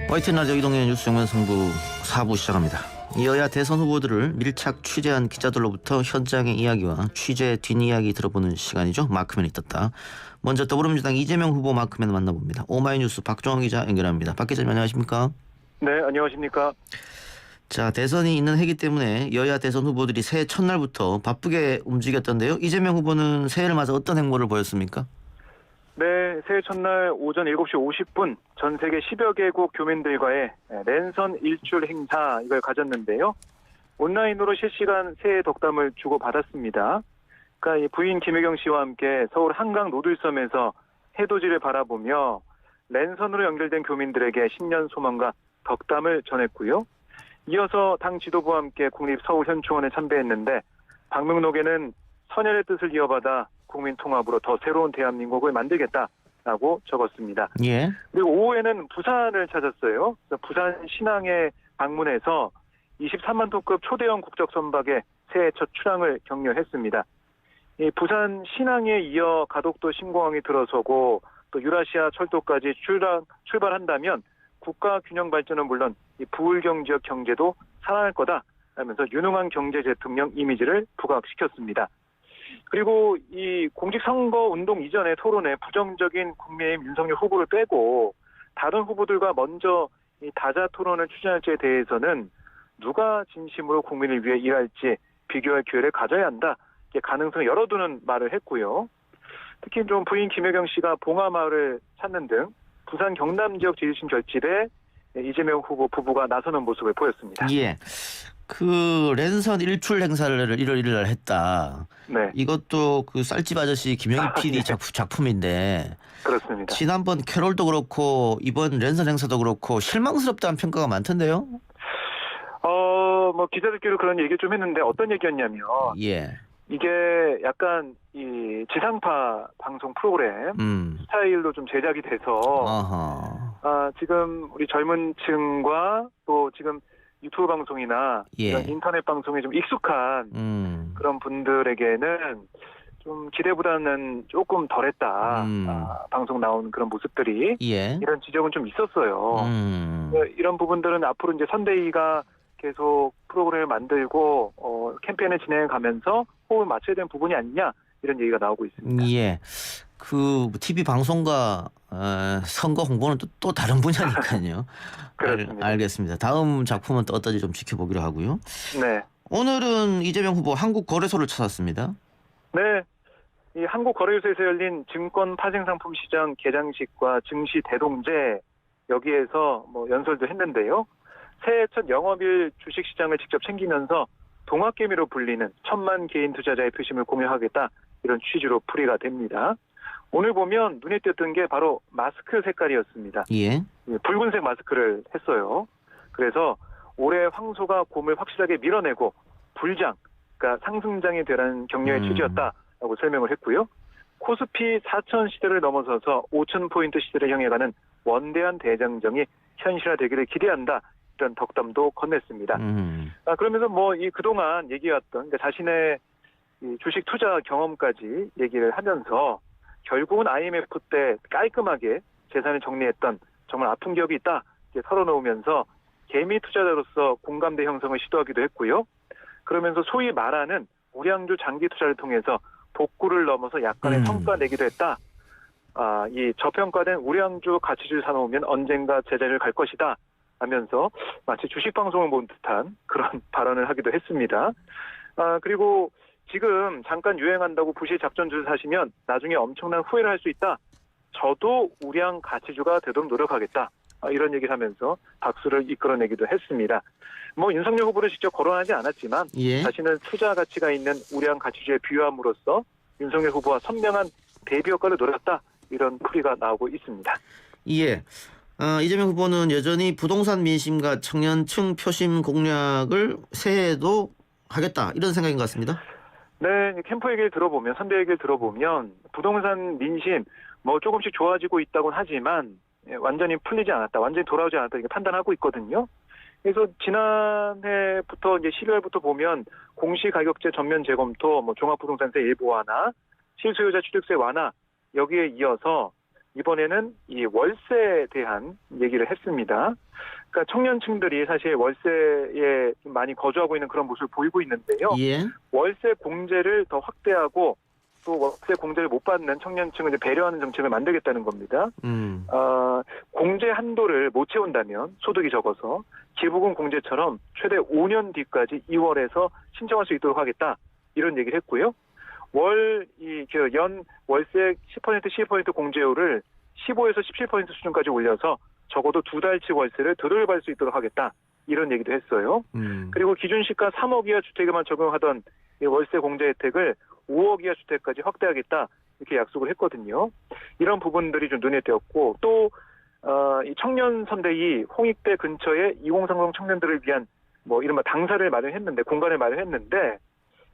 YTN 라디오 이동현 뉴스 정면 승부 4부 시작합니다. 여야 대선 후보들을 밀착 취재한 기자들로부터 현장의 이야기와 취재 뒷이야기 들어보는 시간이죠. 마크맨이 떴다. 먼저 더불어민주당 이재명 후보 마크맨 만나봅니다. 오마이뉴스 박종원 기자 연결합니다. 박 기자님 안녕하십니까? 네, 안녕하십니까? 자, 대선이 있는 해기 때문에 여야 대선 후보들이 새해 첫날부터 바쁘게 움직였던데요. 이재명 후보는 새해를 맞아 어떤 행보를 보였습니까? 네, 새해 첫날 오전 7시 50분 전 세계 10여 개국 교민들과의 랜선 일출 행사 이걸 가졌는데요. 온라인으로 실시간 새해 덕담을 주고받았습니다. 그러니까 이 부인 김혜경 씨와 함께 서울 한강 노들섬에서 해돋이를 바라보며 랜선으로 연결된 교민들에게 신년 소망과 덕담을 전했고요. 이어서 당 지도부와 함께 국립서울현충원에 참배했는데 방명록에는 선열의 뜻을 이어받아 국민통합으로 더 새로운 대한민국을 만들겠다라고 적었습니다. 예. 그리고 오후에는 부산을 찾았어요. 그래서 부산 신항에 방문해서 23만 톤급 초대형 국적 선박의 새해 첫 출항을 격려했습니다. 이 부산 신항에 이어 가덕도 신공항이 들어서고 또 유라시아 철도까지 출발한다면 국가 균형 발전은 물론 이 부울경 지역 경제도 살아날 거다 하면서 유능한 경제 대통령 이미지를 부각시켰습니다. 그리고 이 공직선거 운동 이전의 토론에 부정적인 국민의힘 윤석열 후보를 빼고 다른 후보들과 먼저 이 다자 토론을 추진할지에 대해서는 누가 진심으로 국민을 위해 일할지 비교할 기회를 가져야 한다. 가능성을 열어두는 말을 했고요. 특히 좀 부인 김혜경 씨가 봉하마을을 찾는 등 부산 경남 지역 지지층 결집에 이재명 후보 부부가 나서는 모습을 보였습니다. 예. 그 랜선 일출 행사를 1월 1일 날 했다. 네. 이것도 그 쌀집 아저씨 김영희 PD 네. 작품인데 그렇습니다. 지난번 캐롤도 그렇고 이번 랜선 행사도 그렇고 실망스럽다는 평가가 많던데요. 뭐 기자들끼리 그런 얘기 좀 했는데 어떤 얘기였냐면 예. 이게 약간 이 지상파 방송 프로그램 스타일로 좀 제작이 돼서 지금 우리 젊은 층과 또 지금 유튜브 방송이나 이런 인터넷 방송에 좀 익숙한 그런 분들에게는 좀 기대보다는 조금 덜했다. 방송 나오는 그런 모습들이 이런 지적은 좀 있었어요. 이런 부분들은 앞으로 이제 선대위가 계속 프로그램을 만들고 캠페인을 진행해 가면서 호흡을 맞춰야 되는 부분이 아니냐 이런 얘기가 나오고 있습니다. 예. 그 TV 방송과 선거 홍보는 또 다른 분야니까요. 그렇습니다. 알겠습니다. 다음 작품은 또 어떨지 좀 지켜보기로 하고요. 네. 오늘은 이재명 후보 한국거래소를 찾았습니다. 네. 이 한국거래소에서 열린 증권 파생상품 시장 개장식과 증시 대동제 여기에서 뭐 연설도 했는데요. 새해 첫 영업일 주식시장을 직접 챙기면서 동학개미로 불리는 1,000만 개인 투자자의 표심을 공유하겠다 이런 취지로 풀이가 됩니다. 오늘 보면 눈에 띄었던 게 바로 마스크 색깔이었습니다. 예. 붉은색 마스크를 했어요. 그래서 올해 황소가 곰을 확실하게 밀어내고 불장, 그러니까 상승장이 되라는 격려의 취지였다라고 설명을 했고요. 코스피 4,000 시대를 넘어서서 5,000포인트 시대를 향해 가는 원대한 대장정이 현실화되기를 기대한다. 이런 덕담도 건넸습니다. 그러면서 뭐 이 그동안 얘기해왔던 그러니까 자신의 이 주식 투자 경험까지 얘기를 하면서 결국은 IMF 때 깔끔하게 재산을 정리했던 정말 아픈 기억이 있다 이렇게 털어놓으면서 개미 투자자로서 공감대 형성을 시도하기도 했고요. 그러면서 소위 말하는 우량주 장기 투자를 통해서 복구를 넘어서 약간의 성과 내기도 했다. 이 저평가된 우량주 가치주를 사놓으면 언젠가 제자리를 갈 것이다. 하면서 마치 주식방송을 본 듯한 그런 발언을 하기도 했습니다. 그리고 지금 잠깐 유행한다고 부실 작전주를 사시면 나중에 엄청난 후회를 할 수 있다. 저도 우량 가치주가 되도록 노력하겠다. 이런 얘기를 하면서 박수를 이끌어내기도 했습니다. 뭐 윤석열 후보를 직접 거론하지 않았지만 자신은 투자 가치가 있는 우량 가치주에 비유함으로써 윤석열 후보와 선명한 대비 효과를 노렸다. 이런 풀이가 나오고 있습니다. 예. 이재명 후보는 여전히 부동산 민심과 청년층 표심 공략을 새해에도 하겠다 이런 생각인 것 같습니다. 네, 캠프 얘기를 들어보면 선대 얘기를 들어보면 부동산 민심 뭐 조금씩 좋아지고 있다고는 하지만 완전히 풀리지 않았다, 완전히 돌아오지 않았다 이렇게 판단하고 있거든요. 그래서 지난해부터 이제 12월부터 보면 공시가격제 전면 재검토, 뭐 종합부동산세 일부 완화, 실소유자 취득세 완화 여기에 이어서 이번에는 이 월세에 대한 얘기를 했습니다. 그러니까 청년층들이 사실 월세에 좀 많이 거주하고 있는 그런 모습을 보이고 있는데요. 예. 월세 공제를 더 확대하고 또 월세 공제를 못 받는 청년층을 이제 배려하는 정책을 만들겠다는 겁니다. 공제 한도를 못 채운다면 소득이 적어서 기부금 공제처럼 최대 5년 뒤까지 2월에서 신청할 수 있도록 하겠다. 이런 얘기를 했고요. 연 월세 10% 12% 공제율을 15에서 17% 수준까지 올려서 적어도 2달치 월세를 되돌려받을 수 있도록 하겠다. 이런 얘기도 했어요. 그리고 기준 시가 3억 이하 주택에만 적용하던 이 월세 공제 혜택을 5억 이하 주택까지 확대하겠다. 이렇게 약속을 했거든요. 이런 부분들이 좀 눈에 띄었고 또 이 청년 선대위 홍익대 근처에 2030 청년들을 위한 뭐 이른바 당사를 마련했는데 공간을 마련했는데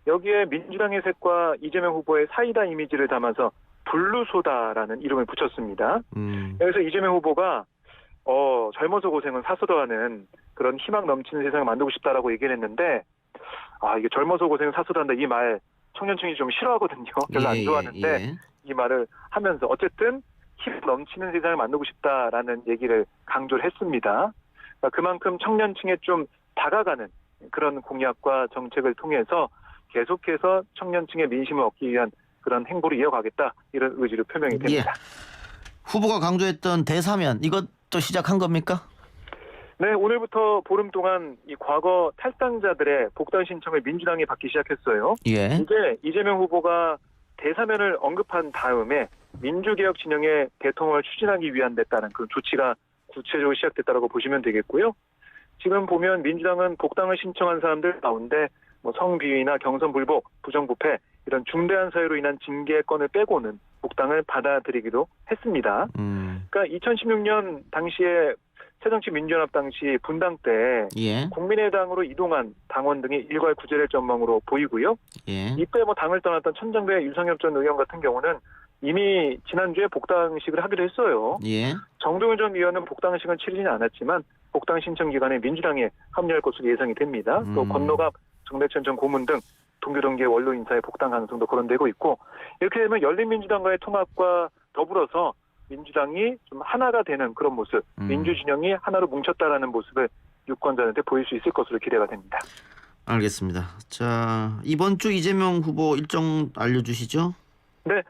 여기에 민주당의 색과 이재명 후보의 사이다 이미지를 담아서 블루소다라는 이름을 붙였습니다. 여기서 이재명 후보가 젊어서 고생은 사서도 하는 그런 희망 넘치는 세상을 만들고 싶다라고 얘기를 했는데 이게 젊어서 고생은 사서도 한다 이 말 청년층이 좀 싫어하거든요. 별로 안 좋아하는데 이 말을 하면서 어쨌든 힘 넘치는 세상을 만들고 싶다라는 얘기를 강조를 했습니다. 그러니까 그만큼 청년층에 좀 다가가는 그런 공약과 정책을 통해서 계속해서 청년층의 민심을 얻기 위한 그런 행보를 이어가겠다 이런 의지로 표명이 됩니다. 후보가 강조했던 대사면 이것도 시작한 겁니까? 네, 오늘부터 보름 동안 이 과거 탈당자들의 복당 신청을 민주당이 받기 시작했어요. 예. 이제 이재명 후보가 대사면을 언급한 다음에 민주개혁 진영의 대통령을 추진하기 위한 데 따른 그 조치가 구체적으로 시작됐다고 보시면 되겠고요. 지금 보면 민주당은 복당을 신청한 사람들 가운데 뭐 성비위나 경선불복, 부정부패 이런 중대한 사유로 인한 징계권을 빼고는 복당을 받아들이기도 했습니다. 그러니까 2016년 당시에 새정치민주연합 당시 분당 때 국민의당으로 이동한 당원 등이 일괄 구제될 전망으로 보이고요. 이때 뭐 당을 떠났던 천정배 윤석열 전 의원 같은 경우는 이미 지난주에 복당식을 하기로 했어요. 정동윤 전 의원은 복당식은 치르지는 않았지만 복당 신청 기간에 민주당에 합류할 것으로 예상이 됩니다. 또 권노갑, 정백천 전 고문 등 동교동계 원로 인사의 복당 가능성도 거론되고 있고 이렇게 되면 열린민주당과의 통합과 더불어서 민주당이 좀 하나가 되는 그런 모습, 민주진영이 하나로 뭉쳤다라는 모습을 유권자한테 보일 수 있을 것으로 기대가 됩니다. 알겠습니다. 자, 이번 주 이재명 후보 일정 알려주시죠? 네,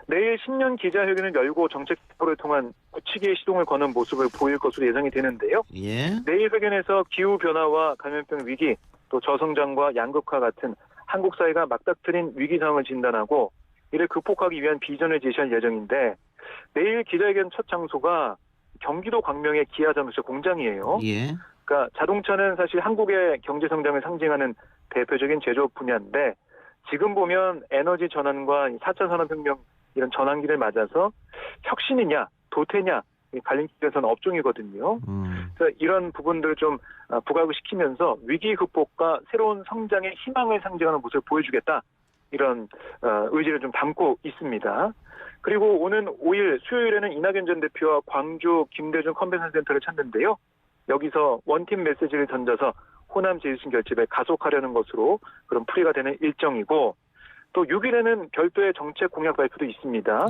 내일 신년 기자회견을 열고 정책 발표를 통한 굳히기의 시동을 거는 모습을 보일 것으로 예상이 되는데요. 내일 회견에서 기후변화와 감염병 위기, 또 저성장과 양극화 같은 한국 사회가 막닥뜨린 위기 상황을 진단하고 이를 극복하기 위한 비전을 제시할 예정인데 내일 기자회견 첫 장소가 경기도 광명의 기아 자동차 공장이에요. 그러니까 자동차는 사실 한국의 경제 성장을 상징하는 대표적인 제조업 분야인데 지금 보면 에너지 전환과 4차 산업혁명 이런 전환기를 맞아서 혁신이냐 도태냐 갈림길에 서는 업종이거든요. 그래서 이런 부분들을 좀 부각을 시키면서 위기 극복과 새로운 성장의 희망을 상징하는 모습을 보여주겠다. 이런 의지를 좀 담고 있습니다. 그리고 오는 5일 수요일에는 이낙연 전 대표와 광주 김대중 컨벤션 센터를 찾는데요. 여기서 원팀 메시지를 던져서 호남 재유신 결집에 가속하려는 것으로 그런 풀이가 되는 일정이고 또 6일에는 별도의 정책 공약 발표도 있습니다.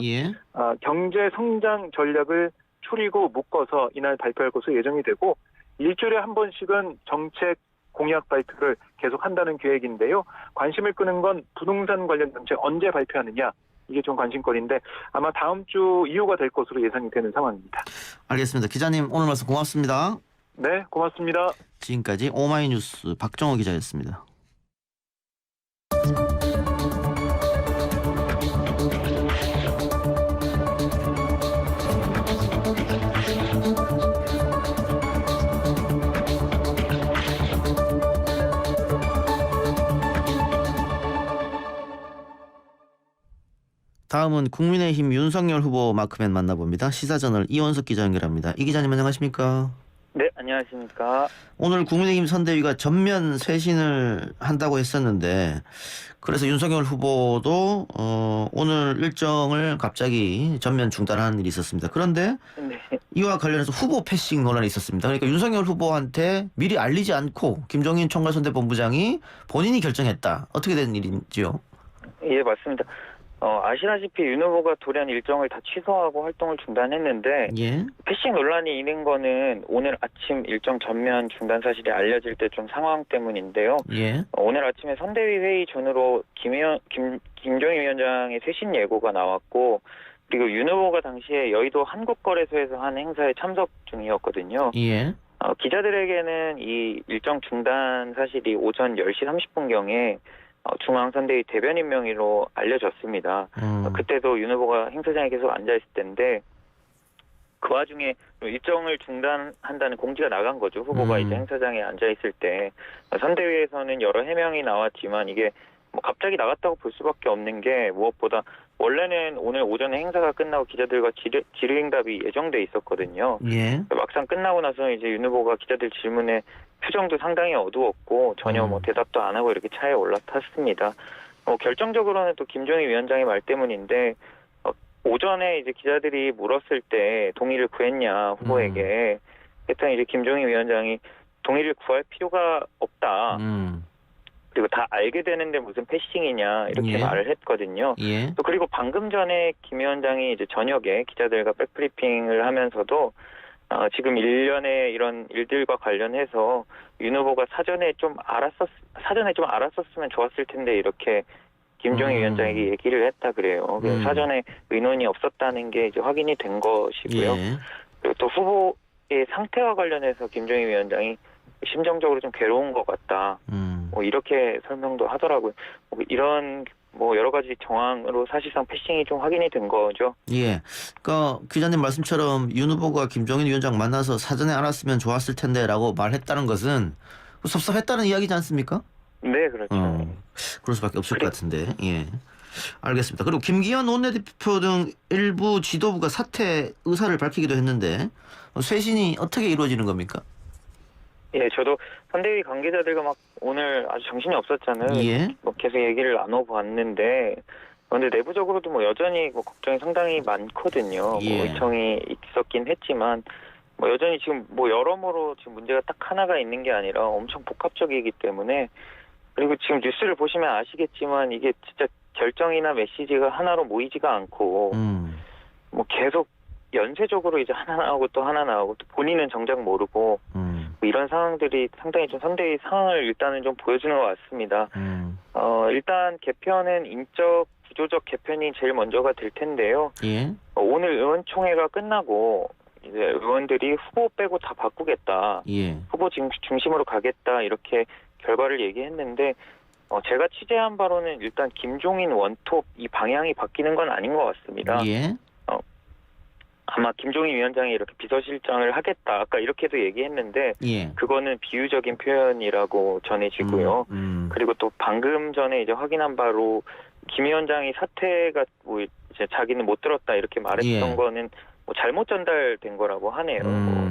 경제 성장 전략을 추리고 묶어서 이날 발표할 것으로 예정이 되고 일주일에 한 번씩은 정책 공약 발표를 계속한다는 계획인데요. 관심을 끄는 건 부동산 관련 정책 언제 발표하느냐. 이게 좀 관심거리인데 아마 다음 주 이후가 될 것으로 예상이 되는 상황입니다. 알겠습니다. 기자님 오늘 말씀 고맙습니다. 네, 고맙습니다. 지금까지 오마이뉴스 박정호 기자였습니다. 다음은 국민의힘 윤석열 후보 마크맨 만나봅니다. 시사저널 이원석 기자 연결합니다. 이 기자님 안녕하십니까? 네, 안녕하십니까. 오늘 국민의힘 선대위가 전면 쇄신을 한다고 했었는데 그래서 윤석열 후보도 오늘 일정을 갑자기 전면 중단하는 일이 있었습니다. 그런데 이와 관련해서 후보 패싱 논란이 있었습니다. 그러니까 윤석열 후보한테 미리 알리지 않고 김종인 총괄선대본부장이 본인이 결정했다. 어떻게 된 일인지요? 예, 맞습니다. 아시다시피 윤 후보가 돌연 일정을 다 취소하고 활동을 중단했는데 예. 패싱 논란이 있는 거는 오늘 아침 일정 전면 중단 사실이 알려질 때 좀 상황 때문인데요. 예. 오늘 아침에 선대위 회의 전후로 김종인 위원장의 쇄신 예고가 나왔고 그리고 윤 후보가 당시에 여의도 한국거래소에서 한 행사에 참석 중이었거든요. 예. 기자들에게는 이 일정 중단 사실이 오전 10시 30분경에 중앙선대위 대변인 명의로 알려졌습니다. 그때도 윤 후보가 행사장에 계속 앉아있을 때인데 그 와중에 일정을 중단한다는 공지가 나간 거죠. 후보가 이제 행사장에 앉아있을 때 선대위에서는 여러 해명이 나왔지만 이게 뭐 갑자기 나갔다고 볼 수밖에 없는 게 무엇보다 원래는 오늘 오전에 행사가 끝나고 기자들과 질의응답이 예정돼 있었거든요. 예. 막상 끝나고 나서 이제 윤 후보가 기자들 질문에 표정도 상당히 어두웠고 전혀 뭐 대답도 안 하고 이렇게 차에 올라탔습니다. 결정적으로는 또 김종인 위원장의 말 때문인데 오전에 이제 기자들이 물었을 때 동의를 구했냐 후보에게 일단 이제 김종인 위원장이 동의를 구할 필요가 없다. 그리고 다 알게 되는데 무슨 패싱이냐 이렇게 예. 말을 했거든요. 예. 또 그리고 방금 전에 김 위원장이 이제 저녁에 기자들과 백브리핑을 하면서도 지금 일련의 이런 일들과 관련해서 윤 후보가 사전에 좀 알았었으면 좋았을 텐데 이렇게 김종인 위원장에게 얘기를 했다 그래요. 그래서 사전에 의논이 없었다는 게 이제 확인이 된 것이고요. 예. 그리고 또 후보의 상태와 관련해서 김종인 위원장이 심정적으로 좀 괴로운 것 같다. 뭐 이렇게 설명도 하더라고요. 뭐 이런 뭐 여러 가지 정황으로 사실상 패싱이 좀 확인이 된 거죠. 예. 그러니까 기자님 말씀처럼 윤 후보가 김종인 위원장 만나서 사전에 알았으면 좋았을 텐데라고 말했다는 것은 섭섭했다는 이야기지 않습니까? 네, 그렇죠. 그럴 수밖에 없을 것 같은데. 예. 알겠습니다. 그리고 김기현 원내대표 등 일부 지도부가 사퇴 의사를 밝히기도 했는데 쇄신이 어떻게 이루어지는 겁니까? 예, 저도 선대위 관계자들과 막 오늘 아주 정신이 없었잖아요. 예. 뭐 계속 얘기를 나눠봤는데, 근데 내부적으로도 뭐 여전히 뭐 걱정이 상당히 많거든요. 예. 뭐 의청이 있었긴 했지만, 뭐 여전히 지금 뭐 여러모로 지금 문제가 딱 하나가 있는 게 아니라 엄청 복합적이기 때문에, 그리고 지금 뉴스를 보시면 아시겠지만 이게 진짜 결정이나 메시지가 하나로 모이지가 않고, 뭐 계속 연쇄적으로 이제 하나 나오고 또 하나 나오고 또 본인은 정작 모르고 뭐 이런 상황들이 상당히 좀 선대위 상황을 일단은 좀 보여주는 것 같습니다. 일단 개편은 인적 구조적 개편이 제일 먼저가 될 텐데요. 예. 오늘 의원총회가 끝나고 이제 의원들이 후보 빼고 다 바꾸겠다. 예. 후보 중심으로 가겠다 이렇게 결과를 얘기했는데 제가 취재한 바로는 일단 김종인 원톱 이 방향이 바뀌는 건 아닌 것 같습니다. 예. 아마 김종인 위원장이 이렇게 비서실장을 하겠다 아까 이렇게도 얘기했는데 예. 그거는 비유적인 표현이라고 전해지고요. 그리고 또 방금 전에 이제 확인한 바로 김 위원장이 사퇴가 뭐 이제 자기는 못 들었다 이렇게 말했던 예. 거는 뭐 잘못 전달된 거라고 하네요.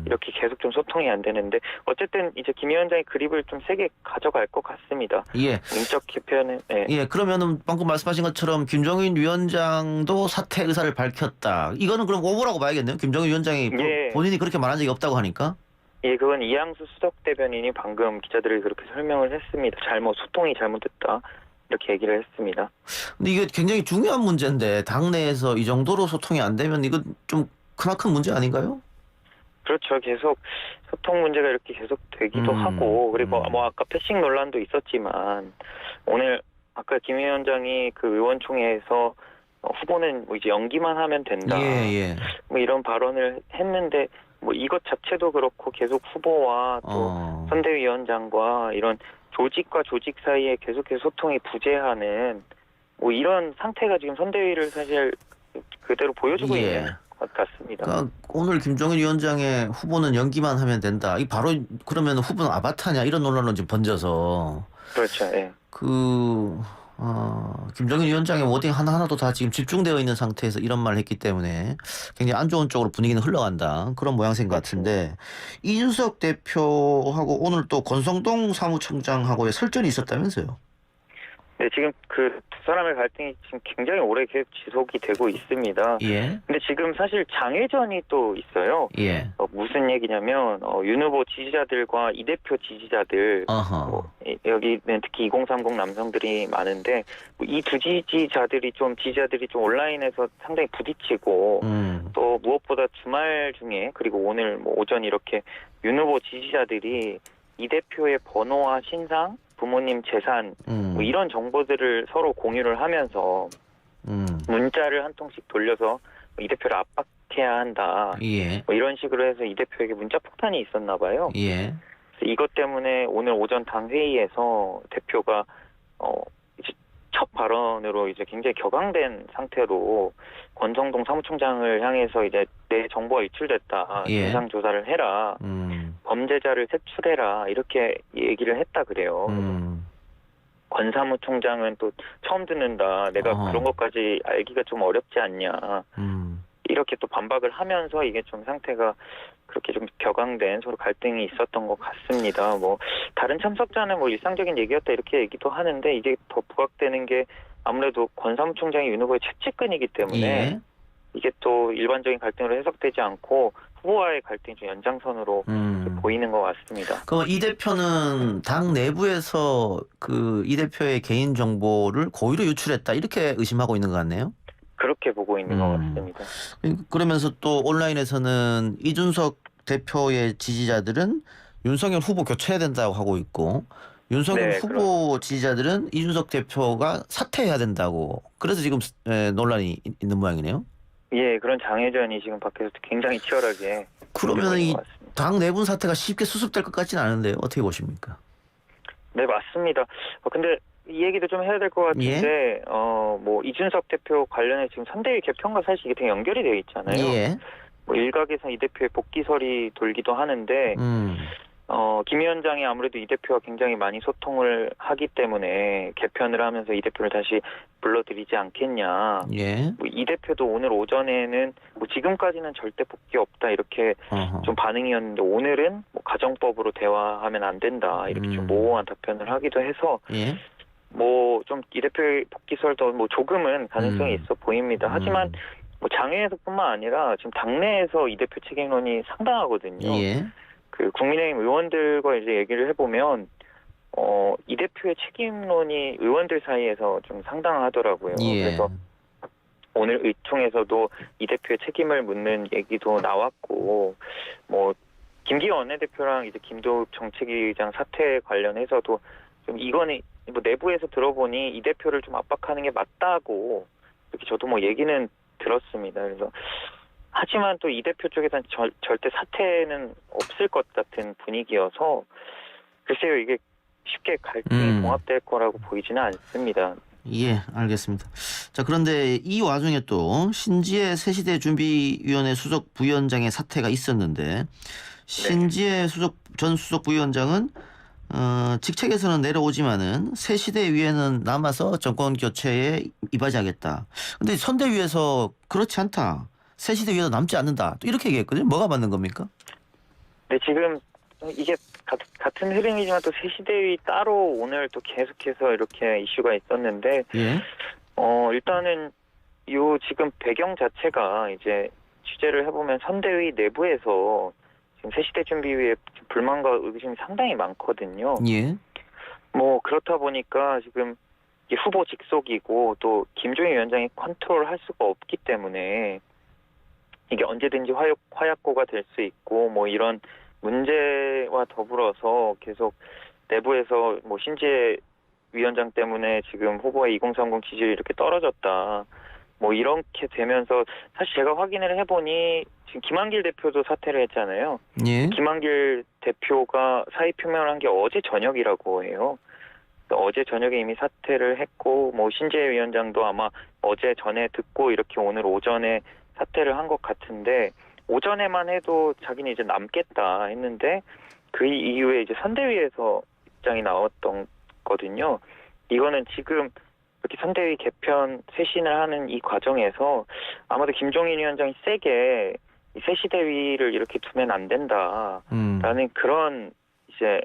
이렇게 계속 좀 소통이 안 되는데 어쨌든 이제 김 위원장이 그립을 좀 세게 가져갈 것 같습니다. 예. 인적 개편은 예. 그러면은 방금 말씀하신 것처럼 김종인 위원장도 사퇴 의사를 밝혔다. 이거는 그럼 오보라고 봐야겠네요. 김종인 위원장이 예. 본인이 그렇게 말한 적이 없다고 하니까. 예, 그건 이양수 수석 대변인이 방금 기자들에게 그렇게 설명을 했습니다. 소통이 잘못됐다. 이렇게 얘기를 했습니다. 근데 이게 굉장히 중요한 문제인데 당내에서 이 정도로 소통이 안 되면 이거 좀 크나큰 문제 아닌가요? 그렇죠. 계속 소통 문제가 이렇게 계속 되기도 하고 그리고 뭐 아까 패싱 논란도 있었지만 오늘 아까 김 위원장이 그 의원총회에서 후보는 뭐 이제 연기만 하면 된다. 예. 뭐 이런 발언을 했는데 뭐 이것 자체도 그렇고 계속 후보와 또 선대위원장과 이런 조직과 조직 사이에 계속해서 소통이 부재하는 뭐 이런 상태가 지금 선대위를 사실 그대로 보여주고 예. 있는 것 같습니다. 그러니까 오늘 김종인 위원장의 후보는 연기만 하면 된다. 이 바로 그러면 후보는 아바타냐 이런 논란은 지금 번져서 그렇죠. 예. 김종인 위원장의 워딩 하나하나도 다 지금 집중되어 있는 상태에서 이런 말을 했기 때문에 굉장히 안 좋은 쪽으로 분위기는 흘러간다. 그런 모양새인 것 같은데 이준석 대표하고 오늘 또 권성동 사무총장하고의 설전이 있었다면서요? 네, 지금 그 두 사람의 갈등이 지금 굉장히 오래 계속 지속이 되고 있습니다. 예. 근데 지금 사실 장외전이 또 있어요. 예. 무슨 얘기냐면 윤 후보 지지자들과 이 대표 지지자들 어허. 여기는 특히 2030 남성들이 많은데 이 두 지지자들이 좀 온라인에서 상당히 부딪히고 또 무엇보다 주말 중에 그리고 오늘 뭐 오전 이렇게 윤 후보 지지자들이 이 대표의 번호와 신상, 부모님 재산 뭐 이런 정보들을 서로 공유를 하면서 문자를 한 통씩 돌려서 이 대표를 압박해야 한다. 예. 뭐 이런 식으로 해서 이 대표에게 문자 폭탄이 있었나 봐요. 예. 그래서 이것 때문에 오늘 오전 당 회의에서 대표가 이제 첫 발언으로 이제 굉장히 격앙된 상태로 권성동 사무총장을 향해서 이제 내 정보가 유출됐다. 예. 진상 조사를 해라. 범죄자를 색출해라. 이렇게 얘기를 했다 그래요. 권 사무총장은 또 처음 듣는다. 내가 그런 것까지 알기가 좀 어렵지 않냐. 이렇게 또 반박을 하면서 이게 좀 상태가 그렇게 좀 격앙된 서로 갈등이 있었던 것 같습니다. 뭐 다른 참석자는 뭐 일상적인 얘기였다 이렇게 얘기도 하는데 이게 더 부각되는 게 아무래도 권 사무총장이 윤 후보의 최측근이기 때문에 예. 이게 또 일반적인 갈등으로 해석되지 않고 후보와의 갈등이 좀 연장선으로 보이는 것 같습니다. 그럼 이 대표는 당 내부에서 그 이 대표의 개인 정보를 고의로 유출했다 이렇게 의심하고 있는 것 같네요. 그렇게 보고 있는 것 같습니다. 그러면서 또 온라인에서는 이준석 대표의 지지자들은 윤석열 후보 교체해야 된다고 하고 있고 윤석열 네, 후보 지지자들은 이준석 대표가 사퇴해야 된다고 그래서 지금 논란이 있는 모양이네요. 예, 그런 장애전이 지금 밖에서 굉장히 치열하게 그러면 있는 이 것 같습니다. 당 내분 사태가 쉽게 수습될 것 같지는 않은데요. 어떻게 보십니까? 네, 맞습니다. 근데 이 얘기도 좀 해야 될 것 같은데, 뭐 이준석 대표 관련해 지금 선대위 개편과 사실 이게 되게 연결이 되어 있잖아요. 예. 뭐 일각에서 이 대표의 복귀설이 돌기도 하는데, 김 위원장이 아무래도 이 대표와 굉장히 많이 소통을 하기 때문에 개편을 하면서 이 대표를 다시 불러들이지 않겠냐. 예. 뭐 이 대표도 오늘 오전에는 뭐 지금까지는 절대 복귀 없다 이렇게 좀 반응이었는데 오늘은 뭐 가정법으로 대화하면 안 된다 이렇게 좀 모호한 답변을 하기도 해서 예. 뭐 좀 이 대표의 복귀설도 뭐 조금은 가능성이 있어 보입니다. 하지만 뭐 장외에서뿐만 아니라 지금 당내에서 이 대표 책임론이 상당하거든요. 예. 그 국민의힘 의원들과 이제 얘기를 해보면 이 대표의 책임론이 의원들 사이에서 좀 상당하더라고요. 예. 그래서 오늘 의총에서도 이 대표의 책임을 묻는 얘기도 나왔고, 뭐 김기현 원내대표랑 이제 김도읍 정책위의장 사퇴 관련해서도 좀 이거는 뭐 내부에서 들어보니 이 대표를 좀 압박하는 게 맞다고 이렇게 저도 뭐 얘기는 들었습니다. 그래서 하지만 또 이 대표 쪽에서는 절대 사퇴는 없을 것 같은 분위기여서 글쎄요 이게 쉽게 갈등이 봉합될 거라고 보이지는 않습니다. 예, 알겠습니다. 자, 그런데 이 와중에 또 신지혜 새시대 준비위원회 수석 부위원장의 사태가 있었는데 신지혜 전 수석 부위원장은 직책에서는 내려오지만은 새시대위에는 남아서 정권 교체에 이바지하겠다. 근데 선대위에서 그렇지 않다. 새시대위에도 남지 않는다. 또 이렇게 얘기했거든요. 뭐가 맞는 겁니까? 네, 지금 이게 같은 흐름이지만 또 새시대위 따로 오늘 또 계속해서 이렇게 이슈가 있었는데, 예. 일단은 요 지금 배경 자체가 이제 취재를 해보면 선대위 내부에서 지금 새시대 준비위에 불만과 의구심이 상당히 많거든요. 예. 뭐 그렇다 보니까 지금 이게 후보 직속이고 또 김종인 위원장이 컨트롤할 수가 없기 때문에 이게 언제든지 화약고가 될 수 있고 뭐 이런 문제와 더불어서 계속 내부에서 뭐 신지혜 위원장 때문에 지금 후보의 2030 지지율이 이렇게 떨어졌다. 뭐 이렇게 되면서 사실 제가 확인을 해보니 지금 김한길 대표도 사퇴를 했잖아요. 예. 김한길 대표가 사의 표명을 한 게 어제 저녁이라고 해요. 어제 저녁에 이미 사퇴를 했고 뭐 신지혜 위원장도 아마 어제 전에 듣고 이렇게 오늘 오전에 사퇴를 한 것 같은데 오전에만 해도 자기는 이제 남겠다 했는데 그 이후에 이제 선대위에서 입장이 나왔던 거거든요. 이거는 지금 이렇게 선대위 개편 쇄신을 하는 이 과정에서 아마도 김종인 위원장이 세게 이 새시대위를 이렇게 두면 안 된다라는 그런 이제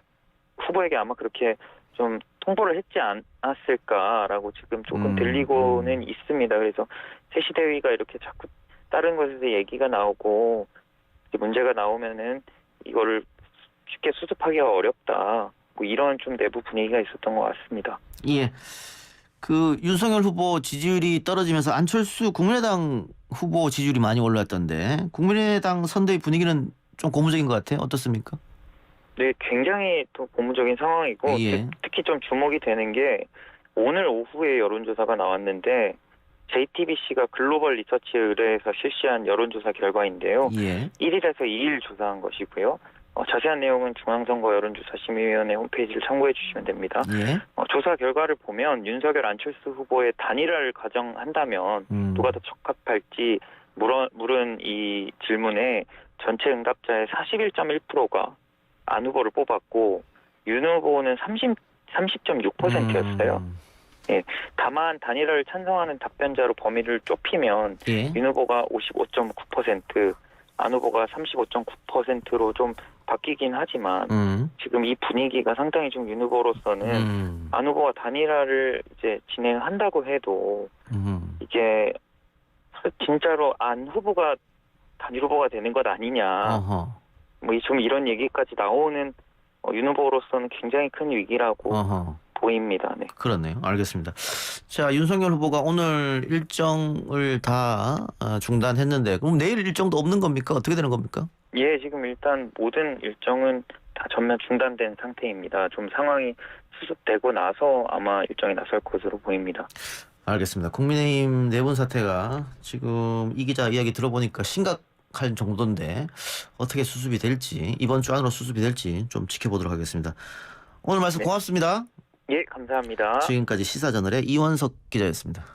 후보에게 아마 그렇게 좀 통보를 했지 않았을까라고 지금 조금 들리고는 있습니다. 그래서 새시대위가 이렇게 자꾸 다른 것에서 얘기가 나오고 문제가 나오면은 이거를 쉽게 수습하기가 어렵다. 뭐 이런 좀 내부 분위기가 있었던 것 같습니다. 예. 그 윤석열 후보 지지율이 떨어지면서 안철수 국민의당 후보 지지율이 많이 올랐던데 국민의당 선대위 분위기는 좀 고무적인 것 같아요. 어떻습니까? 네, 굉장히 또 고무적인 상황이고 예. 특히 좀 주목이 되는 게 오늘 오후에 여론조사가 나왔는데 JTBC가 글로벌 리서치에 의뢰해서 실시한 여론조사 결과인데요. 예. 1일에서 2일 조사한 것이고요. 자세한 내용은 중앙선거 여론조사심의위원회 홈페이지를 참고해 주시면 됩니다. 예. 조사 결과를 보면 윤석열 안철수 후보의 단일화를 가정한다면 누가 더 적합할지 물은 이 질문에 전체 응답자의 41.1%가 안 후보를 뽑았고 윤 후보는 30.6%였어요. 예, 다만 단일화를 찬성하는 답변자로 범위를 좁히면 예. 윤 후보가 55.9%, 안 후보가 35.9%로 좀 바뀌긴 하지만 지금 이 분위기가 상당히 좀 윤 후보로서는 안 후보가 단일화를 이제 진행한다고 해도 이게 진짜로 안 후보가 단일 후보가 되는 것 아니냐. 어허. 뭐 좀 이런 얘기까지 나오는 윤 후보로서는 굉장히 큰 위기라고 어허. 보입니다. 네. 그렇네요. 알겠습니다. 자, 윤석열 후보가 오늘 일정을 다 중단했는데 그럼 내일 일정도 없는 겁니까? 어떻게 되는 겁니까? 예, 지금 일단 모든 일정은 다 전면 중단된 상태입니다. 좀 상황이 수습되고 나서 아마 일정이 나설 것으로 보입니다. 알겠습니다. 국민의힘 내분 사태가 지금 이 기자 이야기 들어보니까 심각할 정도인데 어떻게 수습이 될지 이번 주 안으로 수습이 될지 좀 지켜보도록 하겠습니다. 오늘 말씀 네. 고맙습니다. 예, 감사합니다. 지금까지 시사저널의 이원석 기자였습니다.